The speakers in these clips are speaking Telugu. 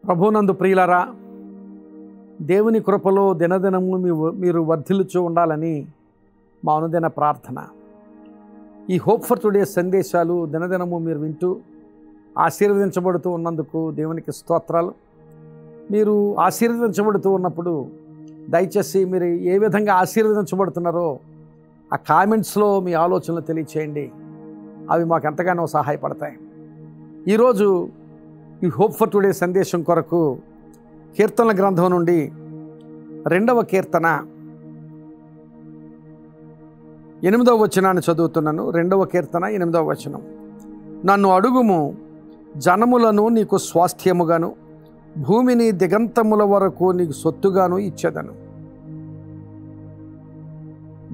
ప్రభునందు ప్రియులారా, దేవుని కృపలో దినదినము మీరు వర్ధిల్లుచూ ఉండాలని మా అనుదిన ప్రార్థన. ఈ హోప్ ఫర్ టుడే సందేశాలు దినదినము మీరు వింటూ ఆశీర్వదించబడుతూ ఉన్నందుకు దేవునికి స్తోత్రాలు. మీరు ఆశీర్వదించబడుతూ ఉన్నప్పుడు దయచేసి మీరు ఏ విధంగా ఆశీర్వదించబడుతున్నారో ఆ కామెంట్స్లో మీ ఆలోచనలు తెలియచేయండి. అవి మాకు ఎంతగానో సహాయపడతాయి. ఈరోజు ఈ హోప్ ఫర్ టుడే సందేశం కొరకు కీర్తనల గ్రంథం నుండి 2వ కీర్తన 8వ వచనాన్ని చదువుతున్నాను. 2వ కీర్తన 8వ వచనం. నన్ను అడుగుము, జనములను నీకు స్వాస్థ్యముగాను భూమిని దిగంతముల వరకు నీకు సొత్తుగాను ఇచ్చేదను.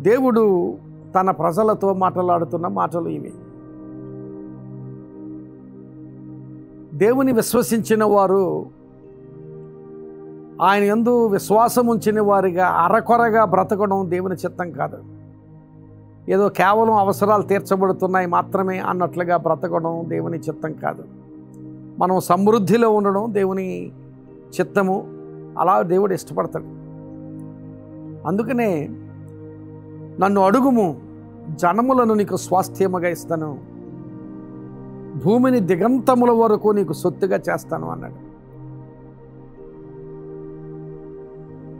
దేవుడు తన ప్రజలతో మాట్లాడుతున్న మాటలు ఇవి. దేవుని విశ్వసించిన వారు, ఆయన యందు విశ్వాసం ఉంచిన వారిగా అరకొరగా బ్రతకడం దేవుని చిత్తం కాదు. ఏదో కేవలం అవసరాలు తీర్చబడుతున్నాయి మాత్రమే అన్నట్లుగా బ్రతకడం దేవుని చిత్తం కాదు. మనం సమృద్ధిలో ఉండడం దేవుని చిత్తము. అలా దేవుడు ఇష్టపడతాడు. అందుకనే నన్ను అడుగుము, జనములను నీకు స్వాస్థ్యముగా ఇస్తాను, భూమిని దిగంతముల వరకు నీకు సొత్తుగా చేస్తాను అన్నాడు.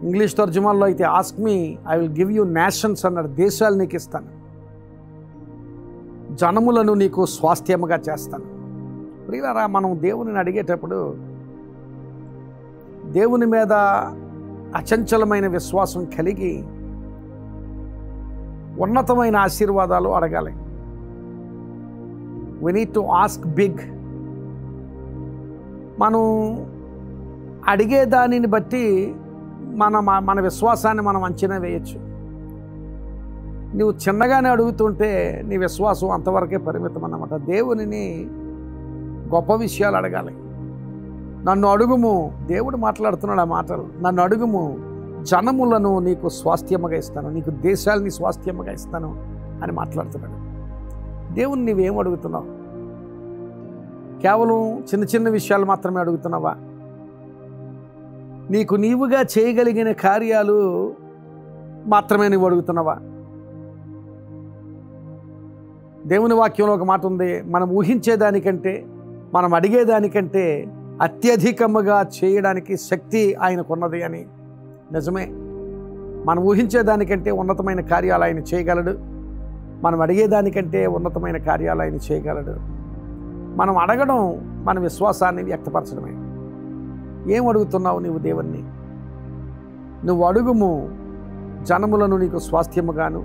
ఇంగ్లీష్ తర్జుమాల్లో అయితే ask me, I will give you nations అన్నాడు. దేశాలు నీకు ఇస్తాను, జనములను నీకు స్వాస్థ్యముగా చేస్తాను. ప్రియులారా, మనం దేవునిని అడిగేటప్పుడు దేవుని మీద అచంచలమైన విశ్వాసం కలిగి ఉన్నతమైన ఆశీర్వాదాలు అడగాలి. we need to ask big. మనం అడిగే దానిని బట్టి మన విశ్వాసాన్ని మనం అంచనా వేయచ్చు. నువ్వు చిన్నగానే అడుగుతుంటే నీ విశ్వాసం అంతవరకే పరిమితం అన్నమాట. దేవునిని గొప్ప విషయాలు అడగాలి. నన్ను అడుగుము, దేవుడు మాట్లాడుతున్నాడు ఆ మాటలు. నన్ను అడుగుము, జనములను నీకు స్వాస్థ్యముగా ఇస్తాను, నీకు దేశాలని స్వాస్థ్యముగా ఇస్తాను అని మాట్లాడుతున్నాడు. దేవుని నీవేం అడుగుతున్నావు? కేవలం చిన్న చిన్న విషయాలు మాత్రమే అడుగుతున్నావా? నీకు నీవుగా చేయగలిగిన కార్యాలు మాత్రమే నువ్వు అడుగుతున్నావా? దేవుని వాక్యంలో ఒక మాట ఉంది, మనం ఊహించేదానికంటే మనం అడిగేదానికంటే అత్యధికముగా చేయడానికి శక్తి ఆయనకున్నది అని. నిజమే, మనం ఊహించేదానికంటే ఉన్నతమైన కార్యాలు ఆయన చేయగలడు. మనం అడిగేదానికంటే ఉన్నతమైన కార్యాలు ఆయన చేయగలడు. మనం అడగడం మన విశ్వాసాన్ని వ్యక్తపరచడమే. ఏం అడుగుతున్నావు నీవు దేవుణ్ణి? నువ్వు అడుగుము, జనములను నీకు స్వాస్థ్యముగాను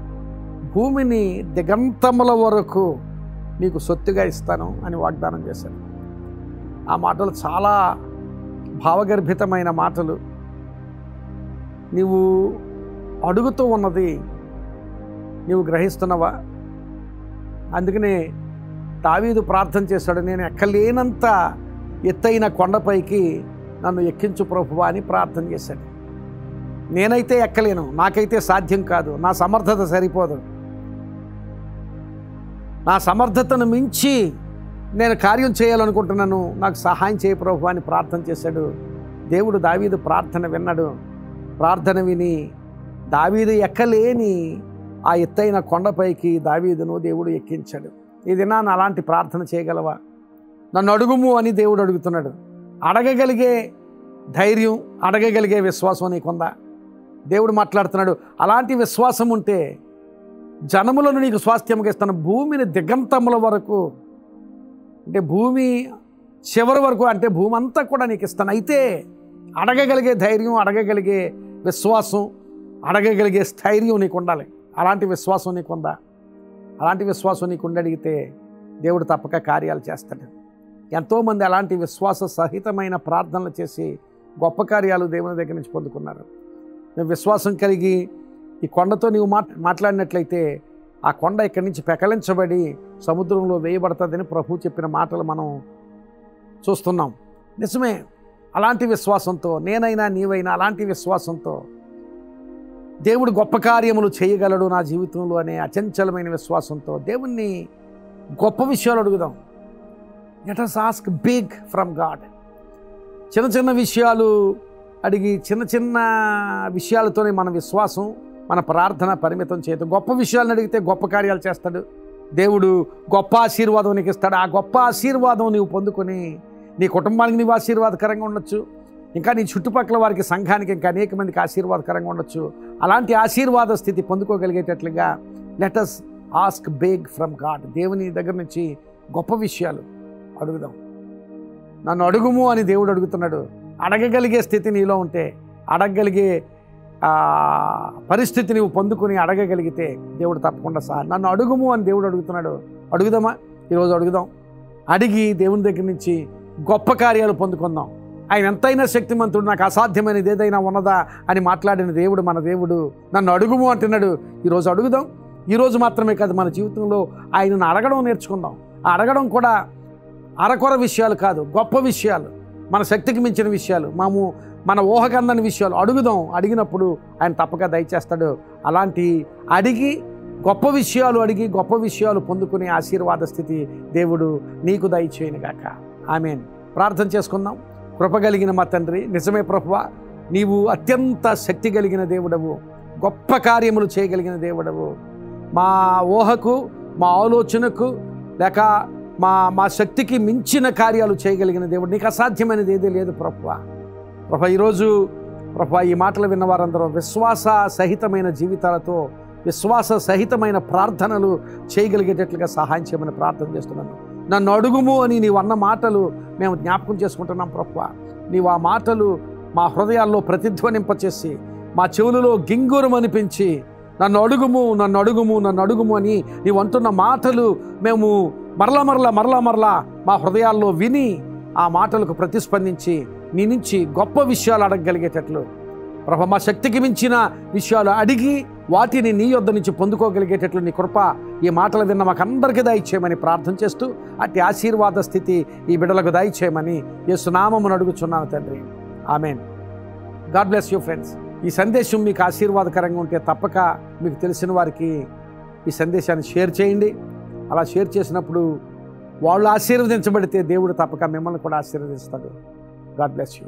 భూమిని దిగంతముల వరకు నీకు సొత్తుగా ఇస్తాను అని వాగ్దానం చేశాడు. ఆ మాటలు చాలా భావగర్భితమైన మాటలు. నీవు అడుగుతూ ఉన్నది నీవు గ్రహిస్తున్నావా? అందుకనే దావీదు ప్రార్థన చేశాడు, నేను ఎక్కలేనంత ఎత్తైన కొండపైకి నన్ను ఎక్కించు ప్రభువా అని ప్రార్థన చేశాడు. నేనైతే ఎక్కలేను, నాకైతే సాధ్యం కాదు, నా సమర్థత సరిపోదు, నా సమర్థతను మించి నేను కార్యం చేయాలనుకుంటున్నాను, నాకు సహాయం చేయ ప్రభువా అని ప్రార్థన చేశాడు. దేవుడు దావీదు ప్రార్థన విన్నాడు. ప్రార్థన విని దావీదు ఎక్కలేని ఆ ఎత్తైన కొండపైకి దావీదును దేవుడు ఎక్కించాడు. ఇది నన్ను అలాంటి ప్రార్థన చేయగలవా? నన్ను అడుగుము అని దేవుడు అడుగుతున్నాడు. అడగగలిగే ధైర్యం, అడగగలిగే విశ్వాసం నీకుందా? దేవుడు మాట్లాడుతున్నాడు. అలాంటి విశ్వాసం ఉంటే జనములను నీకు స్వాస్థ్యముగా ఇస్తాను, భూమిని దిగంతముల వరకు, అంటే భూమి చివరి వరకు, అంటే భూమి అంతా కూడా నీకు ఇస్తాను. అయితే అడగగలిగే ధైర్యం, అడగగలిగే విశ్వాసం, అడగగలిగే స్థైర్యం నీకు ఉండాలి. అలాంటి విశ్వాసం నీకుందా? అలాంటి విశ్వాసం నీకు అడిగితే దేవుడు తప్పక కార్యాలు చేస్తాడు. ఎంతోమంది అలాంటి విశ్వాస సహితమైన ప్రార్థనలు చేసి గొప్ప కార్యాలు దేవుని దగ్గర నుంచి పొందుకున్నారు. నువ్వు విశ్వాసం కలిగి ఈ కొండతో నీవు మాట్లాడినట్లయితే ఆ కొండ ఇక్కడి నుంచి పెకలించబడి సముద్రంలో వేయబడుతుందని ప్రభు చెప్పిన మాటలు మనం చూస్తున్నాం. నిజమే, అలాంటి విశ్వాసంతో నేనైనా నీవైనా అలాంటి విశ్వాసంతో దేవుడు గొప్ప కార్యములు చేయగలడు నా జీవితంలో అనే అచంచలమైన విశ్వాసంతో దేవుణ్ణి గొప్ప విషయాలు అడుగుదాం. Let us ask big from God. చిన్న చిన్న విషయాలు అడిగి చిన్న చిన్న విషయాలతోనే మన విశ్వాసం, మన ప్రార్థన పరిమితం చేయదు. గొప్ప విషయాలను అడిగితే గొప్ప కార్యాలు చేస్తాడు దేవుడు. గొప్ప ఆశీర్వాదం నీకు ఇస్తాడు. ఆ గొప్ప ఆశీర్వాదం నీవు పొందుకొని నీ కుటుంబానికి నీవు ఆశీర్వాదకరంగా ఉండొచ్చు, ఇంకా నీ చుట్టుపక్కల వారికి, సంఘానికి, ఇంకా అనేక మందికి ఆశీర్వాదకరంగా ఉండొచ్చు. అలాంటి ఆశీర్వాద స్థితి పొందుకోగలిగేటట్లుగా let us ask beg from God. దేవుని దగ్గర నుంచి గొప్ప విషయాలు అడుగుదాం. నన్ను అడుగుము అని దేవుడు అడుగుతున్నాడు. అడగగలిగే స్థితి నీలో ఉంటే, అడగగలిగే పరిస్థితి నువ్వు పొందుకుని అడగగలిగితే దేవుడు తప్పకుండా నన్ను అడుగుము అని దేవుడు అడుగుతున్నాడు. అడుగుదామా? ఈరోజు అడుగుదాం. అడిగి దేవుని దగ్గర నుంచి గొప్ప కార్యాలు పొందుకుందాం. ఆయన ఎంతైనా శక్తిమంతుడు, నాకు అసాధ్యమైనది ఏదైనా ఉన్నదా అని మాట్లాడిన దేవుడు మన దేవుడు. నన్ను అడుగుము అంటున్నాడు. ఈరోజు అడుగుదాం. ఈరోజు మాత్రమే కాదు, మన జీవితంలో ఆయనను అడగడం నేర్చుకుందాం. ఆ అడగడం కూడా అరకొర విషయాలు కాదు, గొప్ప విషయాలు, మన శక్తికి మించిన విషయాలు, మన ఊహకందని విషయాలు అడుగుదాం. అడిగినప్పుడు ఆయన తప్పక దయచేస్తాడు. అలాంటి అడిగి గొప్ప విషయాలు అడిగి గొప్ప విషయాలు పొందుకునే ఆశీర్వాద స్థితి దేవుడు నీకు దయచేయునుగాక. ఆమేన్. ప్రార్థన చేసుకుందాం. కృపగలిగిన మా తండ్రి, నిజమే ప్రభువా, నీవు అత్యంత శక్తి కలిగిన దేవుడవు, గొప్ప కార్యములు చేయగలిగిన దేవుడవు. మా ఊహకు, మా ఆలోచనకు, లేక మా శక్తికి మించిన కార్యాలు చేయగలిగిన దేవుడు. నీకు అసాధ్యమైనది ఏదీ లేదు ప్రభువా. ఈరోజు ఈ మాటలు విన్న వారందరూ విశ్వాస సహితమైన జీవితాలతో, విశ్వాస సహితమైన ప్రార్థనలు చేయగలిగేటట్లుగా సహాయం చేయమని ప్రార్థన చేస్తున్నాను. నన్ను అడుగుము అని నీవు అన్న మాటలు మేము జ్ఞాపకం చేసుకుంటున్నాం ప్రభువా. నీవు ఆ మాటలు మా హృదయాల్లో ప్రతిధ్వనింపచేసి, మా చెవులలో గింగురం అనిపించి, నన్ను అడుగుము, నన్ను అడుగుము, నన్ను అడుగుము అని నీవు అంటున్న మాటలు మేము మరలా మా హృదయాల్లో విని ఆ మాటలకు ప్రతిస్పందించి నీ నుంచి గొప్ప విషయాలు అడగగలిగేటట్లు ప్రభు, మా శక్తికి మించిన విషయాలు అడిగి వాటిని నీ యొద్ద నుంచి పొందుకోగలిగేటట్లు నీ కృప ఈ మాటలు విన్న మాకందరికీ దయచేయమని ప్రార్థన చేస్తూ, అట్టి ఆశీర్వాద స్థితి ఈ బిడ్డలకు దయచేయమని యేసు నామమున అడుగుచున్నాను తండ్రి. ఆమేన్. God bless you friends. ఈ సందేశం మీకు ఆశీర్వాదకరంగా ఉంటే తప్పక మీకు తెలిసిన వారికి ఈ సందేశాన్ని షేర్ చేయండి. అలా షేర్ చేసినప్పుడు వాళ్ళు ఆశీర్వదించబడితే దేవుడు తప్పక మిమ్మల్ని కూడా ఆశీర్వదిస్తాడు. God bless you.